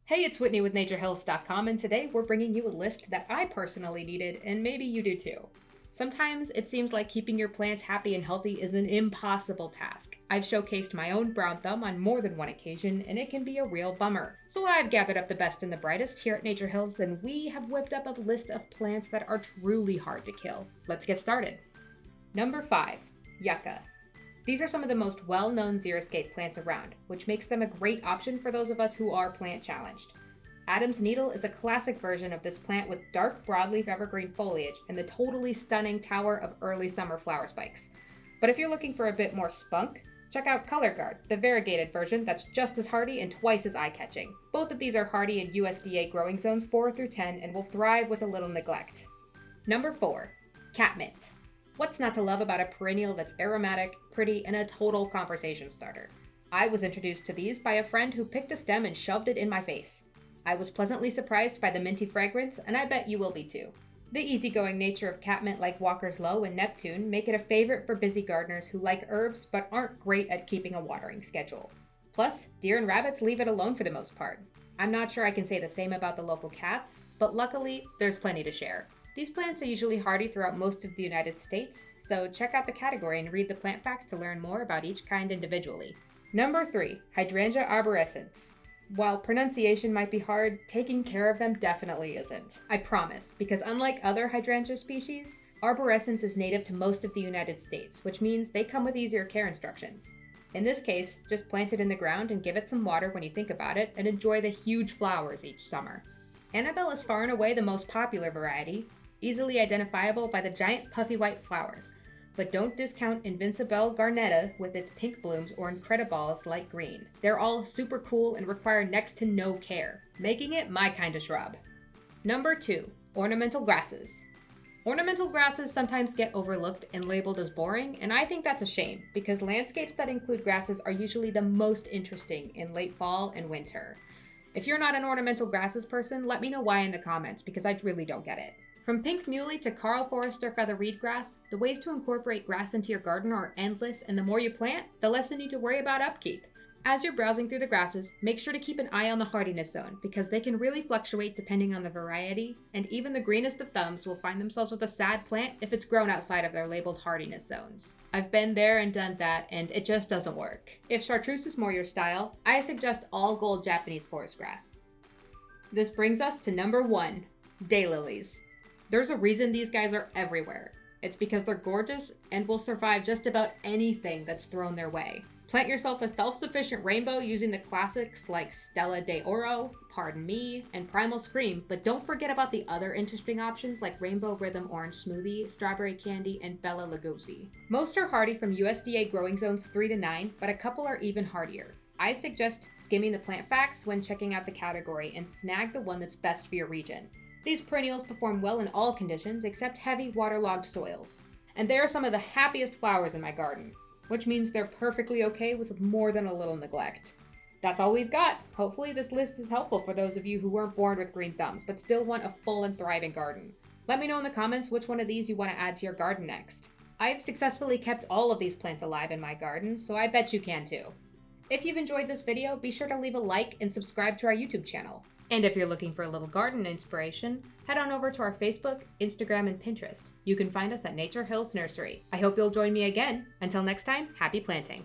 Hey, it's Whitney with NatureHealth.com, and today we're bringing you a list that I personally needed, and maybe you do too. Sometimes it seems like keeping your plants happy and healthy is an impossible task. I've showcased my own brown thumb on more than one occasion, and it can be a real bummer. So I've gathered up the best and the brightest here at Nature Hills, and we have whipped up a list of plants that are truly hard to kill. Let's get started. Number 5. Yucca. These are some of the most well-known xeriscape plants around, which makes them a great option for those of us who are plant challenged. Adam's needle is a classic version of this plant with dark broadleaf evergreen foliage and the totally stunning tower of early summer flower spikes. But if you're looking for a bit more spunk, check out Color Guard, the variegated version that's just as hardy and twice as eye-catching. Both of these are hardy in USDA growing zones 4 through 10 and will thrive with a little neglect. Number 4. Catmint. What's not to love about a perennial that's aromatic, pretty, and a total conversation starter? I was introduced to these by a friend who picked a stem and shoved it in my face. I was pleasantly surprised by the minty fragrance, and I bet you will be too. The easygoing nature of catmint like Walker's Low and Neptune make it a favorite for busy gardeners who like herbs but aren't great at keeping a watering schedule. Plus, deer and rabbits leave it alone for the most part. I'm not sure I can say the same about the local cats, but luckily, there's plenty to share. These plants are usually hardy throughout most of the United States, so check out the category and read the plant facts to learn more about each kind individually. Number 3. Hydrangea arborescens. While pronunciation might be hard, taking care of them definitely isn't. I promise, because unlike other hydrangea species, arborescens is native to most of the United States, which means they come with easier care instructions. In this case, just plant it in the ground and give it some water when you think about it, and enjoy the huge flowers each summer. Annabelle is far and away the most popular variety, easily identifiable by the giant puffy white flowers, but don't discount Invincibelle garneta with its pink blooms or Incredibal's light green. They're all super cool and require next to no care, making it my kind of shrub. Number 2. Ornamental grasses. Ornamental grasses sometimes get overlooked and labeled as boring, and I think that's a shame, because landscapes that include grasses are usually the most interesting in late fall and winter. If you're not an ornamental grasses person, let me know why in the comments, because I really don't get it. From pink muley to Karl Forester featherweed grass, the ways to incorporate grass into your garden are endless, and the more you plant, the less you need to worry about upkeep. As you're browsing through the grasses, make sure to keep an eye on the hardiness zone, because they can really fluctuate depending on the variety, and even the greenest of thumbs will find themselves with a sad plant if it's grown outside of their labeled hardiness zones. I've been there and done that, and it just doesn't work. If chartreuse is more your style, I suggest all gold Japanese forest grass. This brings us to number 1, daylilies. There's a reason these guys are everywhere. It's because they're gorgeous and will survive just about anything that's thrown their way. Plant yourself a self-sufficient rainbow using the classics like Stella de Oro, Pardon Me, and Primal Scream, but don't forget about the other interesting options like Rainbow Rhythm Orange Smoothie, Strawberry Candy, and Bella Lugosi. Most are hardy from USDA growing zones 3 to 9, but a couple are even hardier. I suggest skimming the plant facts when checking out the category and snag the one that's best for your region. These perennials perform well in all conditions except heavy waterlogged soils. And they are some of the happiest flowers in my garden, which means they're perfectly okay with more than a little neglect. That's all we've got. Hopefully this list is helpful for those of you who weren't born with green thumbs but still want a full and thriving garden. Let me know in the comments which one of these you want to add to your garden next. I've successfully kept all of these plants alive in my garden, so I bet you can too. If you've enjoyed this video, be sure to leave a like and subscribe to our YouTube channel. And if you're looking for a little garden inspiration, head on over to our Facebook, Instagram, and Pinterest. You can find us at Nature Hills Nursery. I hope you'll join me again. Until next time, happy planting.